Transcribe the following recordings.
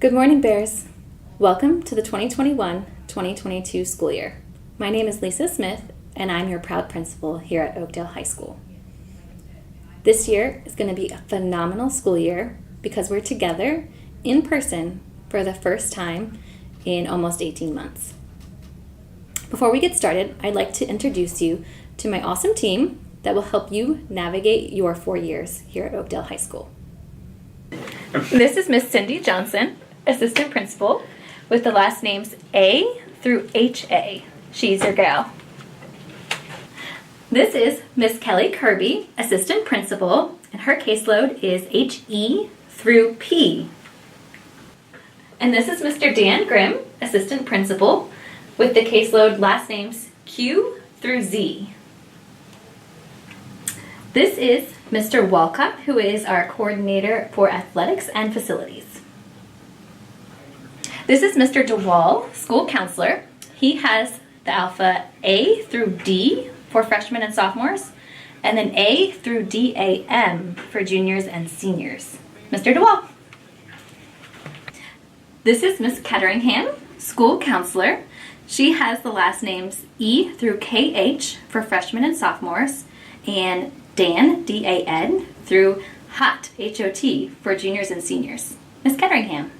Good morning, Bears. Welcome to the 2021-2022 school year. My name is Lisa Smith, and I'm your proud principal here at Oakdale High School. This year is going to be a phenomenal school year because we're together in person for the first time in almost 18 months. Before we get started, I'd like to introduce you to my awesome team that will help you navigate your 4 years here at Oakdale High School. This is Miss Cindy Johnson, assistant principal, with the last names A through HA. She's your gal. This is Miss Kelly Kirby, assistant principal, and her caseload is HE through P. And this is Mr. Dan Grimm, assistant principal, with the caseload last names Q through Z. This is Mr. Walcott, who is our coordinator for athletics and facilities. This is Mr. DeWall, school counselor. He has the alpha A through D for freshmen and sophomores, and then A through DAM for juniors and seniors. Mr. DeWall. This is Miss Ketteringham, school counselor. She has the last names E through KH for freshmen and sophomores, and Dan, DAN, through HOT, HOT, for juniors and seniors. Miss Ketteringham.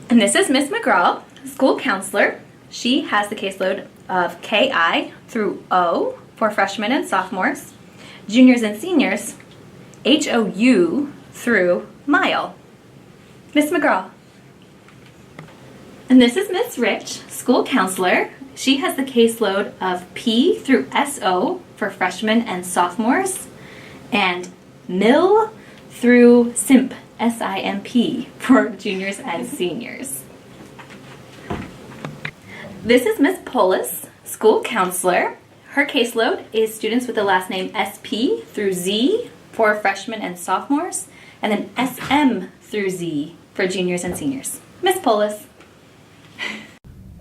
And this is Miss McGraw, school counselor. She has the caseload of KI through O for freshmen and sophomores, juniors and seniors, HOU through Mile. Miss McGraw. And this is Miss Rich, school counselor. She has the caseload of P through SO for freshmen and sophomores, and MIL through SIMP, SIMP, for juniors and seniors. This is Miss Polce, school counselor. Her caseload is students with the last name SP through Z for freshmen and sophomores, and then SM through Z for juniors and seniors. Miss Polce.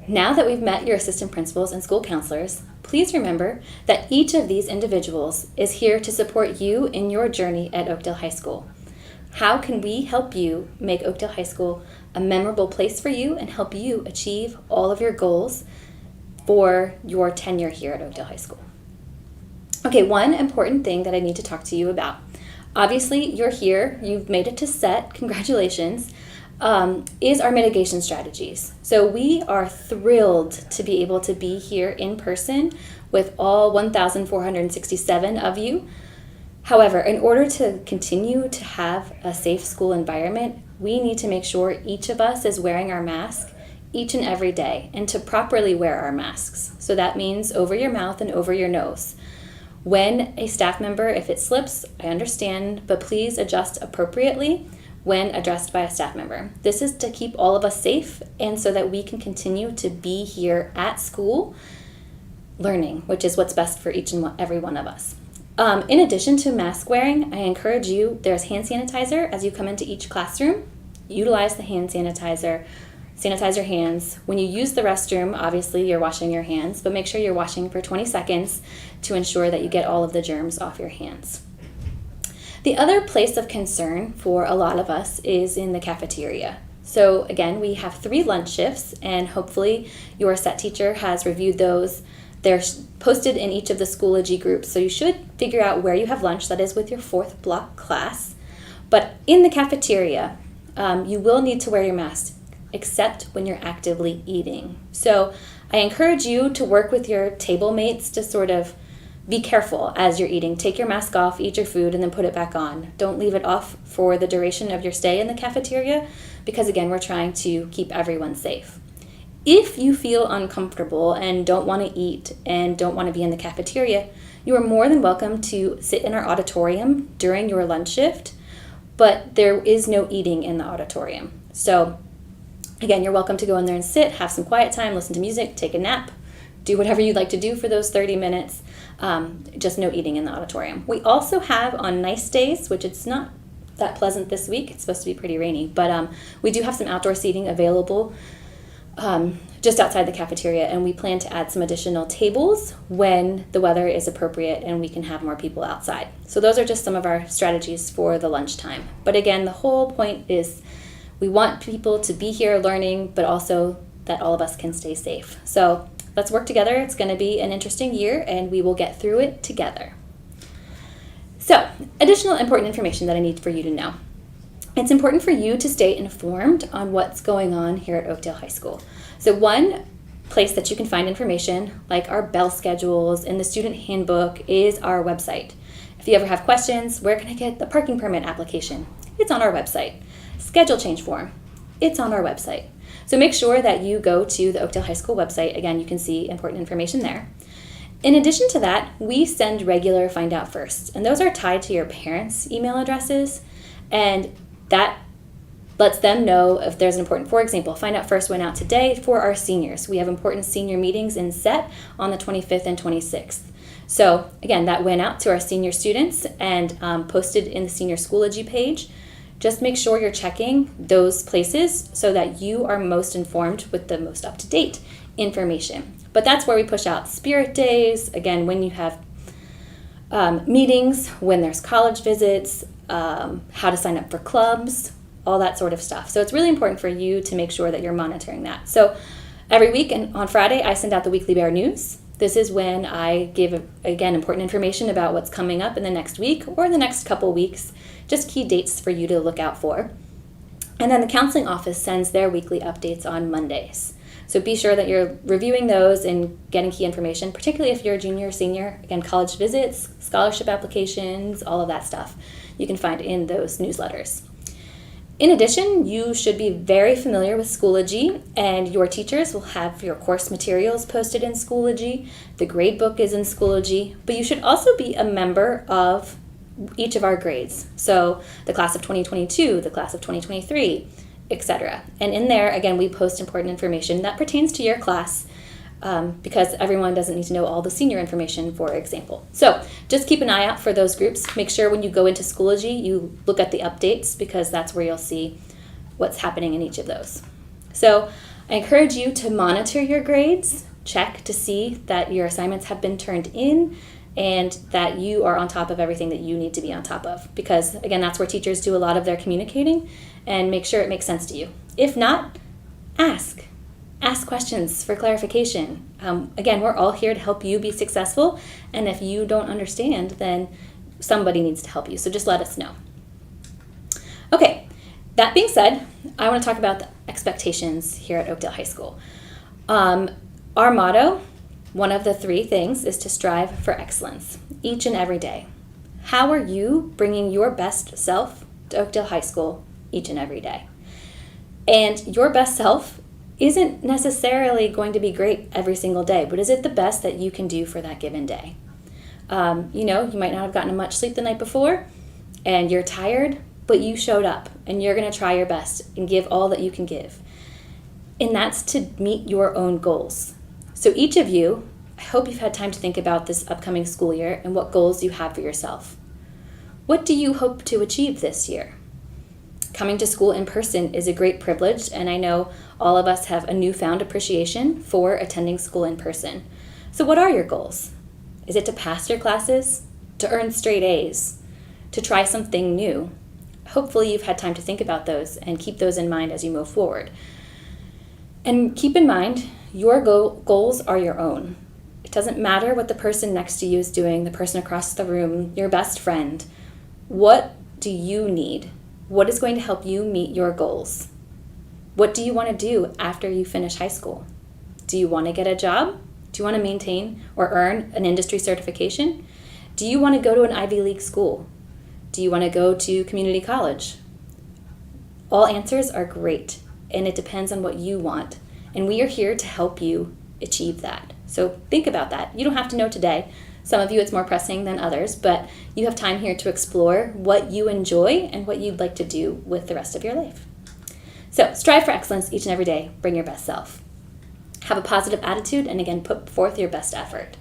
Now that we've met your assistant principals and school counselors, please remember that each of these individuals is here to support you in your journey at Oakdale High School. How can we help you make Oakdale High School a memorable place for you and help you achieve all of your goals for your tenure here at Oakdale High School? Okay, one important thing that I need to talk to you about. Obviously, you're here, you've made it to set, congratulations, is our mitigation strategies. So we are thrilled to be able to be here in person with all 1,467 of you. However, in order to continue to have a safe school environment, we need to make sure each of us is wearing our mask each and every day, and to properly wear our masks. So that means over your mouth and over your nose. When a staff member, if it slips, I understand, but please adjust appropriately when addressed by a staff member. This is to keep all of us safe and so that we can continue to be here at school learning, which is what's best for each and every one of us. In addition to mask wearing, I encourage you, there's hand sanitizer as you come into each classroom. Utilize the hand sanitizer, sanitize your hands. When you use the restroom, obviously you're washing your hands, but make sure you're washing for 20 seconds to ensure that you get all of the germs off your hands. The other place of concern for a lot of us is in the cafeteria. So again, we have 3 lunch shifts, and hopefully your set teacher has reviewed those. They're posted in each of the Schoology groups, so you should figure out where you have lunch, that is with your 4th block class. But in the cafeteria, you will need to wear your mask, except when you're actively eating. So I encourage you to work with your table mates to sort of be careful as you're eating. Take your mask off, eat your food, and then put it back on. Don't leave it off for the duration of your stay in the cafeteria because, again, we're trying to keep everyone safe. If you feel uncomfortable and don't want to eat and don't want to be in the cafeteria, you are more than welcome to sit in our auditorium during your lunch shift, but there is no eating in the auditorium. So, again, you're welcome to go in there and sit, have some quiet time, listen to music, take a nap, do whatever you'd like to do for those 30 minutes. Just no eating in the auditorium. We also have on nice days, which it's not that pleasant this week, it's supposed to be pretty rainy, but we do have some outdoor seating available just outside the cafeteria, and we plan to add some additional tables when the weather is appropriate and we can have more people outside. So those are just some of our strategies for the lunchtime. But again, the whole point is we want people to be here learning, but also that all of us can stay safe. So let's work together. It's going to be an interesting year, and we will get through it together. So, additional important information that I need for you to know. It's important for you to stay informed on what's going on here at Oakdale High School. So one place that you can find information, like our bell schedules and the student handbook, is our website. If you ever have questions, where can I get the parking permit application? It's on our website. Schedule change form, it's on our website. So make sure that you go to the Oakdale High School website. Again, you can see important information there. In addition to that, we send regular Find Out Firsts, and those are tied to your parents' email addresses, and that lets them know if there's an important, for example, Find Out First went out today for our seniors. We have important senior meetings in set on the 25th and 26th. So again, that went out to our senior students and posted in the Senior Schoology page. Just make sure you're checking those places so that you are most informed with the most up-to-date information. But that's where we push out Spirit Days, again, when you have meetings, when there's college visits, how to sign up for clubs, all that sort of stuff. So it's really important for you to make sure that you're monitoring that. So every week and on Friday, I send out the Weekly Bear News. This is when I give, again, important information about what's coming up in the next week or the next couple weeks, just key dates for you to look out for. And then the counseling office sends their weekly updates on Mondays. So be sure that you're reviewing those and getting key information, particularly if you're a junior or senior. Again, college visits, scholarship applications, all of that stuff you can find in those newsletters. In addition, you should be very familiar with Schoology, and your teachers will have your course materials posted in Schoology. The grade book is in Schoology, but you should also be a member of each of our grades. So the class of 2022, the class of 2023, etc. And in there, again, we post important information that pertains to your class because everyone doesn't need to know all the senior information, for example. So just keep an eye out for those groups. Make sure when you go into Schoology, you look at the updates because that's where you'll see what's happening in each of those. So I encourage you to monitor your grades, check to see that your assignments have been turned in and that you are on top of everything that you need to be on top of. Because, again, that's where teachers do a lot of their communicating, and make sure it makes sense to you. If not, ask. Ask questions for clarification. Again, we're all here to help you be successful, and if you don't understand, then somebody needs to help you. So just let us know. Okay, that being said, I want to talk about the expectations here at Oakdale High School. Our motto, one of the three things, is to strive for excellence each and every day. How are you bringing your best self to Oakdale High School each and every day? And your best self isn't necessarily going to be great every single day, but is it the best that you can do for that given day? You might not have gotten much sleep the night before and you're tired, but you showed up and you're going to try your best and give all that you can give. And that's to meet your own goals. So each of you, I hope you've had time to think about this upcoming school year and what goals you have for yourself. What do you hope to achieve this year? Coming to school in person is a great privilege, and I know all of us have a newfound appreciation for attending school in person. So what are your goals? Is it to pass your classes? To earn straight A's? To try something new? Hopefully you've had time to think about those and keep those in mind as you move forward. And keep in mind, your goals are your own. It doesn't matter what the person next to you is doing, the person across the room, your best friend. What do you need? What is going to help you meet your goals? What do you want to do after you finish high school? Do you want to get a job? Do you want to maintain or earn an industry certification? Do you want to go to an Ivy League school? Do you want to go to community college? All answers are great, and it depends on what you want. And we are here to help you achieve that. So think about that. You don't have to know today. Some of you it's more pressing than others, but you have time here to explore what you enjoy and what you'd like to do with the rest of your life. So strive for excellence each and every day. Bring your best self. Have a positive attitude, and again, put forth your best effort.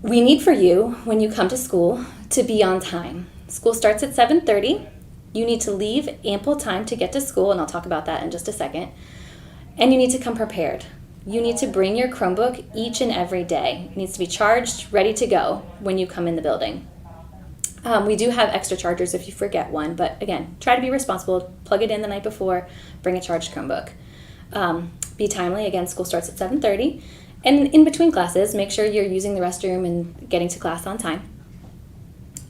We need for you, when you come to school, to be on time. School starts at 7:30. You need to leave ample time to get to school, and I'll talk about that in just a second. And you need to come prepared. You need to bring your Chromebook each and every day. It needs to be charged, ready to go when you come in the building. We do have extra chargers if you forget one, but again, try to be responsible. Plug it in the night before, bring a charged Chromebook. Be timely. Again, school starts at 7:30. And in between classes, make sure you're using the restroom and getting to class on time.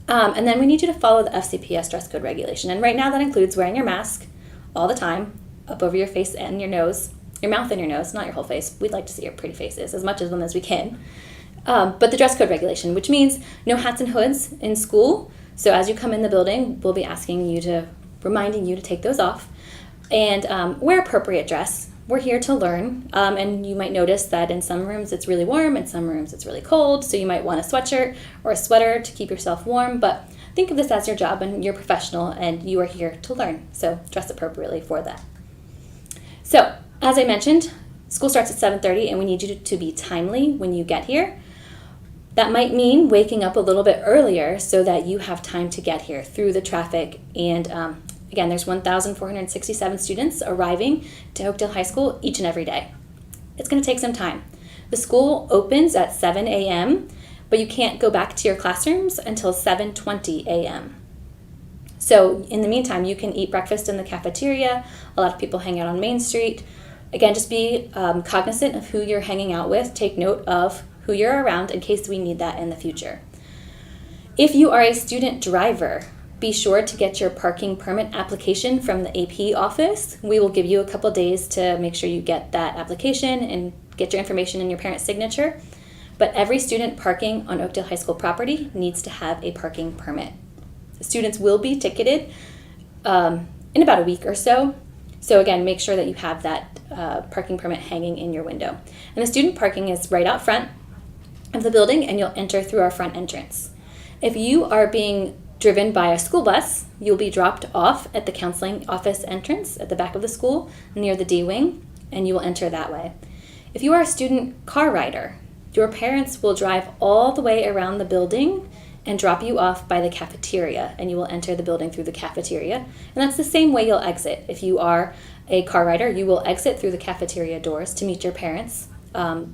And then we need you to follow the FCPS dress code regulation. And right now that includes wearing your mask all the time, up over your face and your nose, your mouth and your nose, not your whole face. We'd like to see your pretty faces, as much of them as we can. But the dress code regulation, which means no hats and hoods in school. So as you come in the building, we'll be reminding you to take those off. And wear appropriate dress. We're here to learn, and you might notice that in some rooms it's really warm, in some rooms it's really cold, so you might want a sweatshirt or a sweater to keep yourself warm, but think of this as your job, and you're professional, and you are here to learn, so dress appropriately for that. So, as I mentioned, school starts at 7:30, and we need you to be timely when you get here. That might mean waking up a little bit earlier so that you have time to get here through the traffic. And again, there's 1,467 students arriving to Oakdale High School each and every day. It's going to take some time. The school opens at 7 a.m., but you can't go back to your classrooms until 7:20 a.m. So in the meantime, you can eat breakfast in the cafeteria. A lot of people hang out on Main Street. Again, just be cognizant of who you're hanging out with. Take note of who you're around in case we need that in the future. If you are a student driver, be sure to get your parking permit application from the AP office. We will give you a couple days to make sure you get that application and get your information and your parent's signature. But every student parking on Oakdale High School property needs to have a parking permit. The students will be ticketed in about a week or so. So again, make sure that you have that parking permit hanging in your window. And the student parking is right out front of the building, and you'll enter through our front entrance. If you are being driven by a school bus, you'll be dropped off at the counseling office entrance at the back of the school near the D wing, and you will enter that way. If you are a student car rider, your parents will drive all the way around the building and drop you off by the cafeteria, and you will enter the building through the cafeteria. And that's the same way you'll exit. If you are a car rider, you will exit through the cafeteria doors to meet your parents.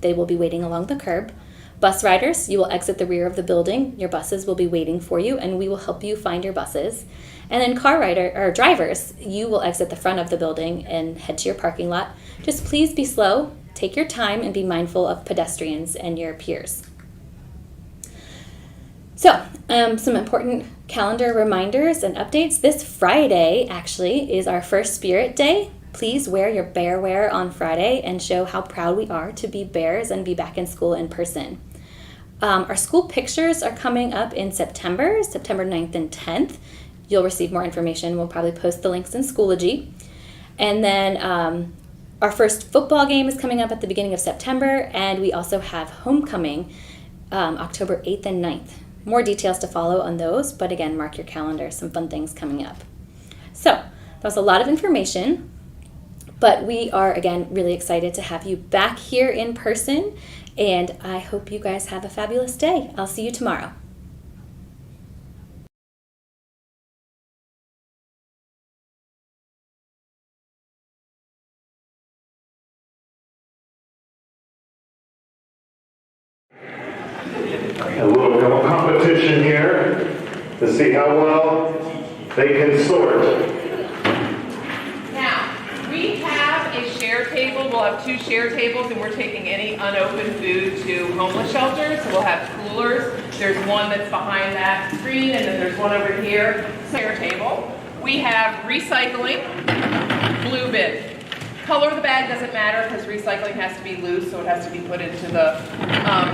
They will be waiting along the curb. Bus riders, you will exit the rear of the building. Your buses will be waiting for you, and we will help you find your buses. And then drivers, you will exit the front of the building and head to your parking lot. Just please be slow, take your time, and be mindful of pedestrians and your peers. So, some important calendar reminders and updates. This Friday, actually, is our first Spirit Day. Please wear your bear wear on Friday and show how proud we are to be bears and be back in school in person. Our school pictures are coming up in September 9th and 10th. You'll receive more information. We'll probably post the links in Schoology. And then our first football game is coming up at the beginning of September, and we also have homecoming October 8th and 9th. More details to follow on those, but again, mark your calendar, some fun things coming up. So, that was a lot of information, but we are, again, really excited to have you back here in person, and I hope you guys have a fabulous day. I'll see you tomorrow. A little competition here to see how well they can sort. Now, we have a share table. We'll have 2 share tables, and we're taking any unopened food to homeless shelters. So we'll have coolers. There's one that's behind that screen, and then there's one over here. Share table. We have recycling, blue bin. Color of the bag doesn't matter because recycling has to be loose, so it has to be put into the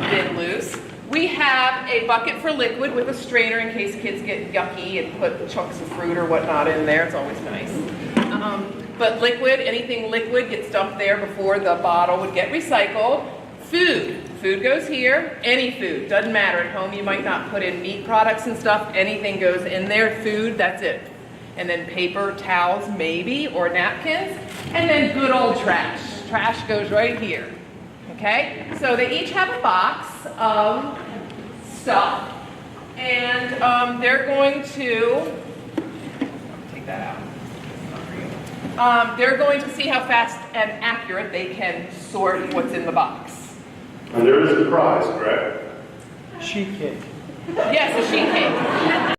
bin loose. We have a bucket for liquid with a strainer in case kids get yucky and put chunks of fruit or whatnot in there. It's always nice. But liquid, anything liquid gets dumped there before the bottle would get recycled. Food goes here. Any food, doesn't matter. At home you might not put in meat products and stuff. Anything goes in there. Food, that's it. And then paper towels maybe, or napkins. And then good old trash. Trash goes right here. Okay, so they each have a box of stuff, and they're going to take that out. It's not real. They're going to see how fast and accurate they can sort what's in the box. And there is a prize, correct? Sheet cake. Yes, a sheet cake.